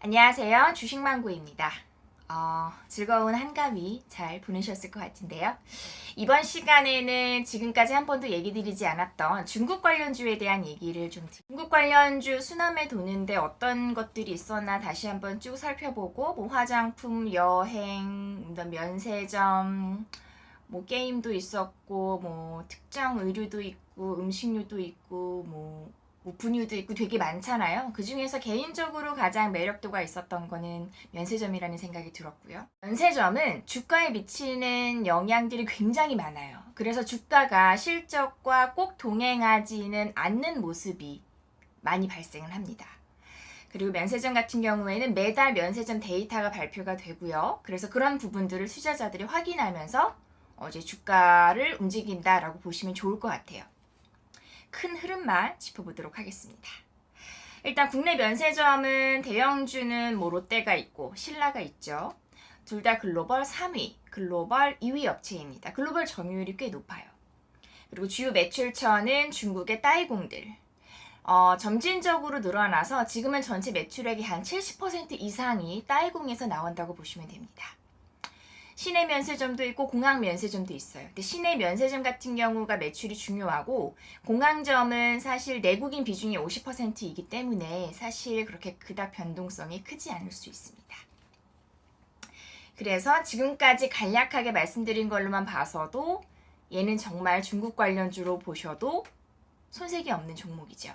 안녕하세요. 주식망구입니다. 즐거운 한가위 잘 보내셨을 것 같은데요. 이번 시간에는 지금까지 한 번도 얘기 드리지 않았던 중국 관련주에 대한 얘기를 중국 관련주 수남에 도는데 어떤 것들이 있었나 다시 한번 쭉 살펴보고 뭐 화장품, 여행, 면세점, 뭐 게임도 있었고 뭐 특정 의류도 있고 음식료도 있고 뭐 분유도 있고 되게 많잖아요. 그 중에서 개인적으로 가장 매력도가 있었던 거는 면세점이라는 생각이 들었고요. 면세점은 주가에 미치는 영향들이 굉장히 많아요. 그래서 주가가 실적과 꼭 동행하지는 않는 모습이 많이 발생을 합니다. 그리고 면세점 같은 경우에는 매달 면세점 데이터가 발표가 되고요. 그래서 그런 부분들을 투자자들이 확인하면서 이제 주가를 움직인다라고 보시면 좋을 것 같아요. 큰 흐름만 짚어보도록 하겠습니다. 일단 국내 면세점은 대형주는 뭐 롯데가 있고 신라가 있죠. 둘 다 글로벌 3위, 글로벌 2위 업체입니다. 글로벌 점유율이 꽤 높아요. 그리고 주요 매출처는 중국의 따이공들. 점진적으로 늘어나서 지금은 전체 매출액의 한 70% 이상이 따이공에서 나온다고 보시면 됩니다. 시내 면세점도 있고 공항 면세점도 있어요. 근데 시내 면세점 같은 경우가 매출이 중요하고 공항점은 사실 내국인 비중이 50%이기 때문에 사실 그렇게 그닥 변동성이 크지 않을 수 있습니다. 그래서 지금까지 간략하게 말씀드린 걸로만 봐서도 얘는 정말 중국 관련주로 보셔도 손색이 없는 종목이죠.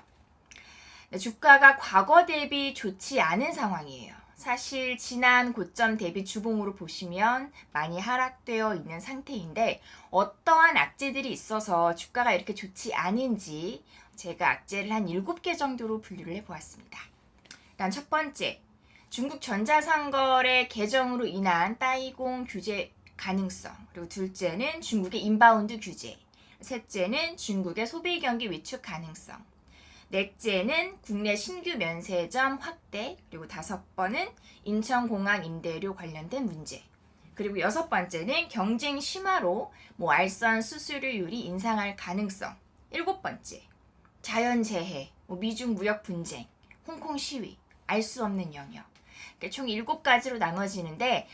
주가가 과거 대비 좋지 않은 상황이에요. 사실 지난 고점 대비 주봉으로 보시면 많이 하락되어 있는 상태인데 어떠한 악재들이 있어서 주가가 이렇게 좋지 않은지 제가 악재를 한 7개 정도로 분류를 해보았습니다. 일단 첫 번째, 중국 전자상거래 개정으로 인한 따이공 규제 가능성, 그리고 둘째는 중국의 인바운드 규제, 셋째는 중국의 소비 경기 위축 가능성, 넷째는 국내 신규 면세점 확대, 그리고 5번은 인천공항 임대료 관련된 문제, 그리고 6번째는 경쟁 심화로 알선 수수료율이 인상할 가능성, 7번째 자연재해, 미중 무역 분쟁, 홍콩 시위, 알 수 없는 영역. 총 7가지로 나눠지는데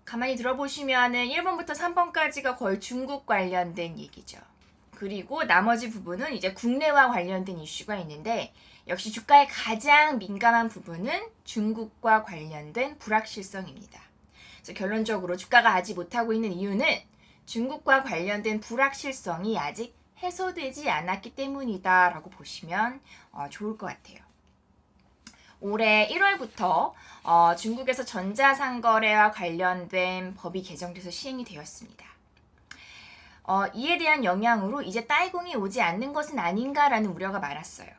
가만히 들어보시면은 1번부터 3번까지가 거의 중국 관련된 얘기죠. 그리고 나머지 부분은 이제 국내와 관련된 이슈가 있는데 역시 주가의 가장 민감한 부분은 중국과 관련된 불확실성입니다. 그래서 결론적으로 주가가 하지 못하고 있는 이유는 중국과 관련된 불확실성이 아직 해소되지 않았기 때문이다 라고 보시면 좋을 것 같아요. 올해 1월부터 중국에서 전자상거래와 관련된 법이 개정돼서 시행이 되었습니다. 이에 대한 영향으로 이제 따이공이 오지 않는 것은 아닌가라는 우려가 많았어요.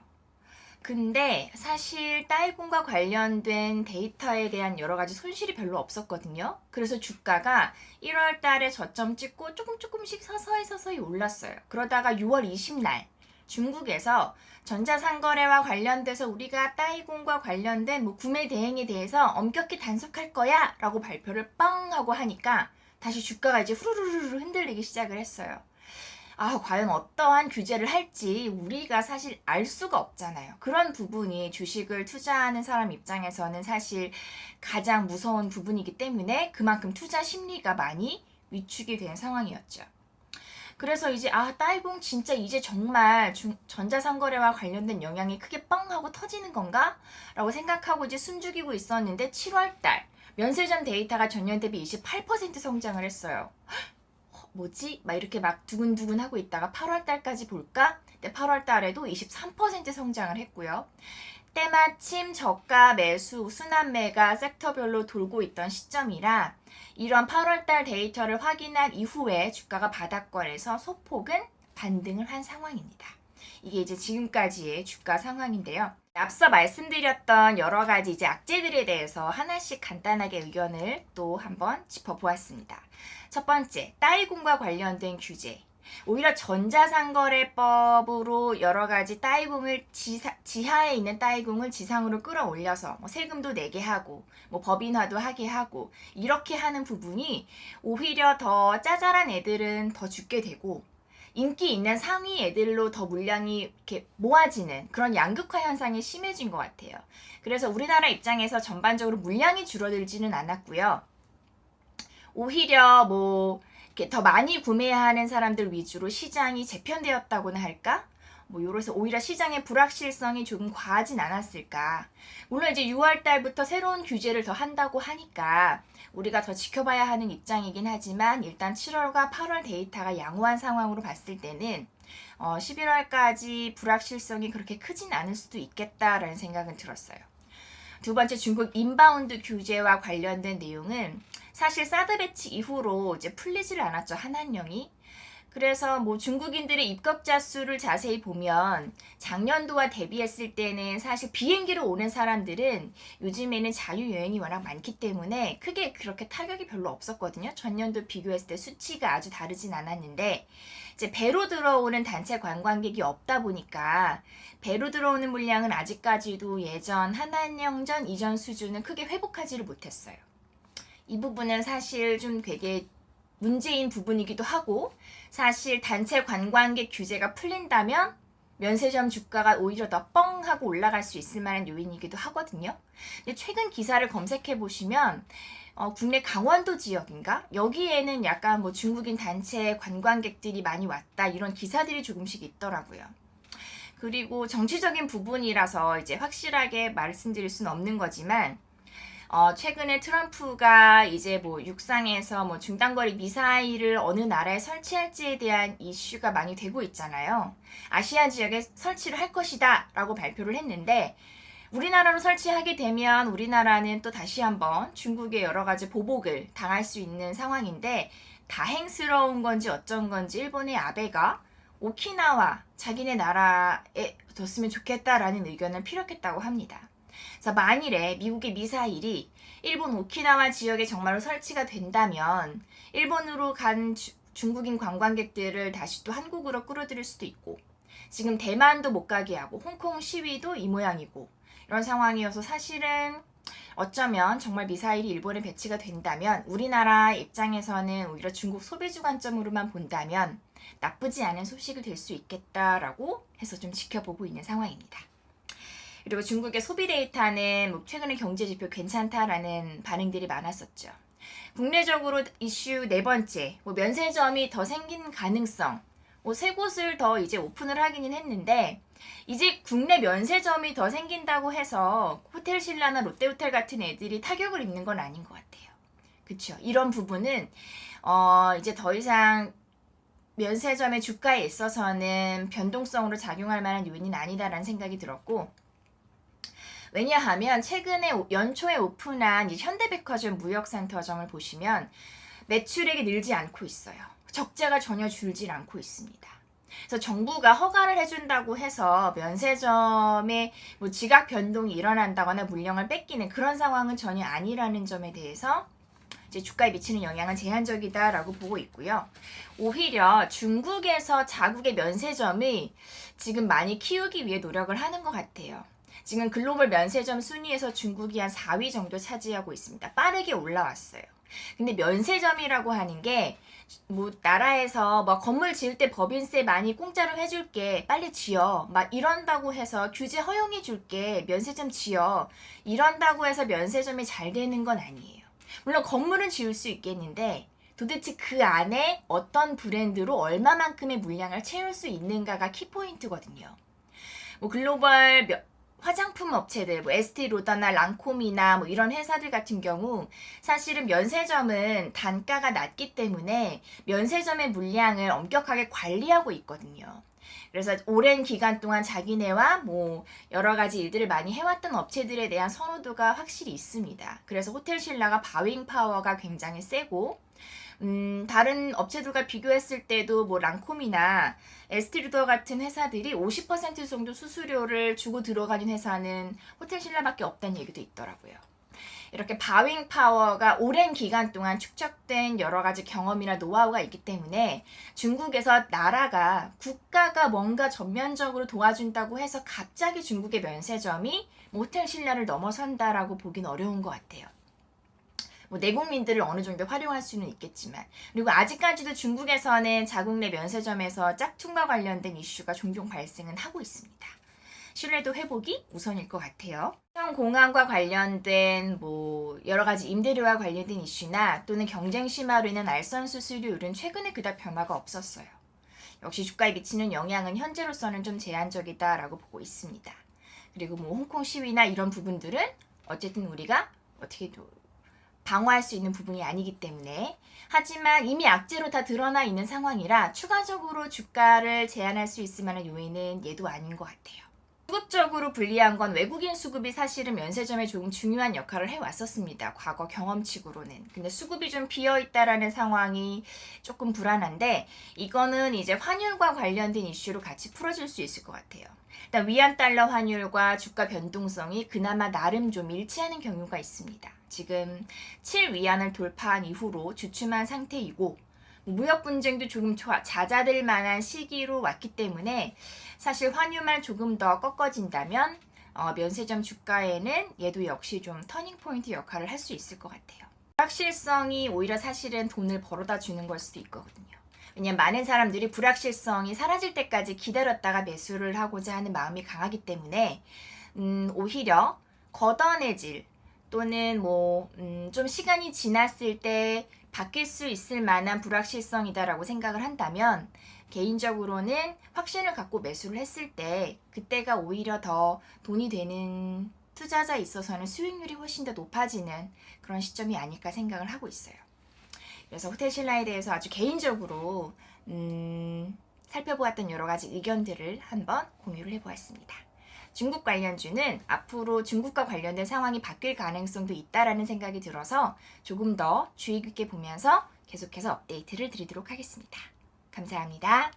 근데 사실 따이공과 관련된 데이터에 대한 여러 가지 손실이 별로 없었거든요. 그래서 주가가 1월 달에 저점 찍고 조금씩 서서히 올랐어요. 그러다가 6월 20날 중국에서 전자상거래와 관련돼서 우리가 따이공과 관련된 구매 대행에 대해서 엄격히 단속할 거야 라고 발표를 뻥 하고 하니까 다시 주가가 이제 후루루루 흔들리기 시작을 했어요. 과연 어떠한 규제를 할지 우리가 사실 알 수가 없잖아요. 그런 부분이 주식을 투자하는 사람 입장에서는 사실 가장 무서운 부분이기 때문에 그만큼 투자 심리가 많이 위축이 된 상황이었죠. 그래서 이제 따이공 진짜 이제 정말 전자상거래와 관련된 영향이 크게 뻥 하고 터지는 건가? 라고 생각하고 이제 숨죽이고 있었는데 7월달 면세점 데이터가 전년 대비 28% 성장을 했어요. 뭐지? 이렇게 두근두근 하고 있다가 8월 달까지 볼까? 근데 8월 달에도 23% 성장을 했고요. 때마침 저가 매수 순환매가 섹터별로 돌고 있던 시점이라 이런 8월 달 데이터를 확인한 이후에 주가가 바닥권에서 소폭은 반등을 한 상황입니다. 이게 이제 지금까지의 주가 상황인데요. 앞서 말씀드렸던 여러 가지 이제 악재들에 대해서 하나씩 간단하게 의견을 또 한번 짚어보았습니다. 첫 번째, 따이공과 관련된 규제. 오히려 전자상거래법으로 여러 가지 따이공을 지하에 있는 따이공을 지상으로 끌어올려서 세금도 내게 하고 법인화도 하게 하고 이렇게 하는 부분이 오히려 더 짜잘한 애들은 더 죽게 되고 인기 있는 상위 애들로 더 물량이 이렇게 모아지는 그런 양극화 현상이 심해진 것 같아요. 그래서 우리나라 입장에서 전반적으로 물량이 줄어들지는 않았고요. 오히려 뭐 이렇게 더 많이 구매하는 사람들 위주로 시장이 재편되었다고나 할까? 뭐 요래서 오히려 시장의 불확실성이 조금 과하진 않았을까. 물론 이제 6월 달부터 새로운 규제를 더 한다고 하니까 우리가 더 지켜봐야 하는 입장이긴 하지만 일단 7월과 8월 데이터가 양호한 상황으로 봤을 때는 11월까지 불확실성이 그렇게 크진 않을 수도 있겠다라는 생각은 들었어요. 두 번째, 중국 인바운드 규제와 관련된 내용은 사실 사드 배치 이후로 이제 풀리질 않았죠, 한한령이. 그래서 뭐 중국인들의 입국자 수를 자세히 보면 작년도와 대비했을 때는 사실 비행기로 오는 사람들은 요즘에는 자유여행이 워낙 많기 때문에 크게 그렇게 타격이 별로 없었거든요. 전년도 비교했을 때 수치가 아주 다르진 않았는데 이제 배로 들어오는 단체 관광객이 없다 보니까 배로 들어오는 물량은 아직까지도 예전 한한령전 이전 수준은 크게 회복하지를 못했어요. 이 부분은 사실 좀 되게 문제인 부분이기도 하고 사실 단체 관광객 규제가 풀린다면 면세점 주가가 오히려 더 뻥 하고 올라갈 수 있을 만한 요인이기도 하거든요. 근데 최근 기사를 검색해 보시면 국내 강원도 지역인가? 여기에는 약간 뭐 중국인 단체 관광객들이 많이 왔다 이런 기사들이 조금씩 있더라고요. 그리고 정치적인 부분이라서 이제 확실하게 말씀드릴 수는 없는 거지만 최근에 트럼프가 이제 뭐 육상에서 뭐 중단거리 미사일을 어느 나라에 설치할지에 대한 이슈가 많이 되고 있잖아요. 아시아 지역에 설치를 할 것이다 라고 발표를 했는데 우리나라로 설치하게 되면 우리나라는 또 다시 한번 중국의 여러 가지 보복을 당할 수 있는 상황인데 다행스러운 건지 어쩐 건지 일본의 아베가 오키나와 자기네 나라에 뒀으면 좋겠다라는 의견을 피력했다고 합니다. 그래서 만일에 미국의 미사일이 일본 오키나와 지역에 정말로 설치가 된다면 일본으로 간 중국인 관광객들을 다시 또 한국으로 끌어들일 수도 있고 지금 대만도 못 가게 하고 홍콩 시위도 이 모양이고 이런 상황이어서 사실은 어쩌면 정말 미사일이 일본에 배치가 된다면 우리나라 입장에서는 오히려 중국 소비주 관점으로만 본다면 나쁘지 않은 소식이 될 수 있겠다라고 해서 좀 지켜보고 있는 상황입니다. 그리고 중국의 소비 데이터는 뭐 최근에 경제 지표 괜찮다라는 반응들이 많았었죠. 국내적으로 이슈 네 번째, 뭐 면세점이 더 생긴 가능성, 뭐 세 곳을 더 이제 오픈을 하기는 했는데 이제 국내 면세점이 더 생긴다고 해서 호텔 신라나 롯데호텔 같은 애들이 타격을 입는 건 아닌 것 같아요. 그렇죠. 이런 부분은 이제 더 이상 면세점의 주가에 있어서는 변동성으로 작용할 만한 요인은 아니다라는 생각이 들었고 왜냐하면 최근에 연초에 오픈한 이 현대백화점 무역센터점을 보시면 매출액이 늘지 않고 있어요. 적자가 전혀 줄질 않고 있습니다. 그래서 정부가 허가를 해준다고 해서 면세점에 뭐 지각 변동이 일어난다거나 물량을 뺏기는 그런 상황은 전혀 아니라는 점에 대해서 이제 주가에 미치는 영향은 제한적이다라고 보고 있고요. 오히려 중국에서 자국의 면세점이 지금 많이 키우기 위해 노력을 하는 것 같아요. 지금 글로벌 면세점 순위에서 중국이 한 4위 정도 차지하고 있습니다. 빠르게 올라왔어요. 근데 면세점이라고 하는 게 뭐 나라에서 뭐 건물 지을 때 법인세 많이 공짜로 해줄게 빨리 지어 막 이런다고 해서 규제 허용해 줄게 면세점 지어 이런다고 해서 면세점이 잘 되는 건 아니에요. 물론 건물은 지을 수 있겠는데 도대체 그 안에 어떤 브랜드로 얼마만큼의 물량을 채울 수 있는가가 키포인트거든요. 뭐 글로벌 화장품 업체들, 뭐 에스티로더나 랑콤이나 뭐 이런 회사들 같은 경우 사실은 면세점은 단가가 낮기 때문에 면세점의 물량을 엄격하게 관리하고 있거든요. 그래서 오랜 기간 동안 자기네와 뭐 여러 가지 일들을 많이 해왔던 업체들에 대한 선호도가 확실히 있습니다. 그래서 호텔 신라가 바윙 파워가 굉장히 세고 다른 업체들과 비교했을 때도 뭐 랑콤이나 에스티루더 같은 회사들이 50% 정도 수수료를 주고 들어가는 회사는 호텔 신라밖에 없다는 얘기도 있더라고요. 이렇게 바윙 파워가 오랜 기간 동안 축적된 여러 가지 경험이나 노하우가 있기 때문에 중국에서 나라가 국가가 뭔가 전면적으로 도와준다고 해서 갑자기 중국의 면세점이 호텔 신라를 넘어선다라고 보긴 어려운 것 같아요. 뭐 내국민들을 어느 정도 활용할 수는 있겠지만, 그리고 아직까지도 중국에서는 자국 내 면세점에서 짝퉁과 관련된 이슈가 종종 발생은 하고 있습니다. 신뢰도 회복이 우선일 것 같아요. 공항과 관련된 여러 가지 임대료와 관련된 이슈나 또는 경쟁 심화로 인한 알선 수수료율은 최근에 그닥 변화가 없었어요. 역시 주가에 미치는 영향은 현재로서는 좀 제한적이다라고 보고 있습니다. 그리고 홍콩 시위나 이런 부분들은 어쨌든 우리가 어떻게 방어할 수 있는 부분이 아니기 때문에, 하지만 이미 악재로 다 드러나 있는 상황이라 추가적으로 주가를 제한할 수 있을 만한 요인은 얘도 아닌 것 같아요. 수급적으로 불리한 건 외국인 수급이 사실은 면세점에 조금 중요한 역할을 해왔었습니다. 과거 경험칙으로는. 근데 수급이 좀 비어있다라는 상황이 조금 불안한데, 이거는 이제 환율과 관련된 이슈로 같이 풀어질 수 있을 것 같아요. 일단 위안 달러 환율과 주가 변동성이 그나마 나름 좀 일치하는 경우가 있습니다. 지금 7위안을 돌파한 이후로 주춤한 상태이고, 무역 분쟁도 조금 잦아들 만한 시기로 왔기 때문에 사실 환율만 조금 더 꺾어진다면 면세점 주가에는 얘도 역시 좀 터닝 포인트 역할을 할 수 있을 것 같아요. 불확실성이 오히려 사실은 돈을 벌어다 주는 걸 수도 있거든요. 왜냐면 많은 사람들이 불확실성이 사라질 때까지 기다렸다가 매수를 하고자 하는 마음이 강하기 때문에 오히려 걷어내질 또는 좀 시간이 지났을 때 바뀔 수 있을 만한 불확실성이다라고 생각을 한다면, 개인적으로는 확신을 갖고 매수를 했을 때 그때가 오히려 더 돈이 되는 투자자에 있어서는 수익률이 훨씬 더 높아지는 그런 시점이 아닐까 생각을 하고 있어요. 그래서 호텔신라에 대해서 아주 개인적으로 살펴보았던 여러 가지 의견들을 한번 공유를 해보았습니다. 중국 관련주는 앞으로 중국과 관련된 상황이 바뀔 가능성도 있다라는 생각이 들어서 조금 더 주의 깊게 보면서 계속해서 업데이트를 드리도록 하겠습니다. 감사합니다.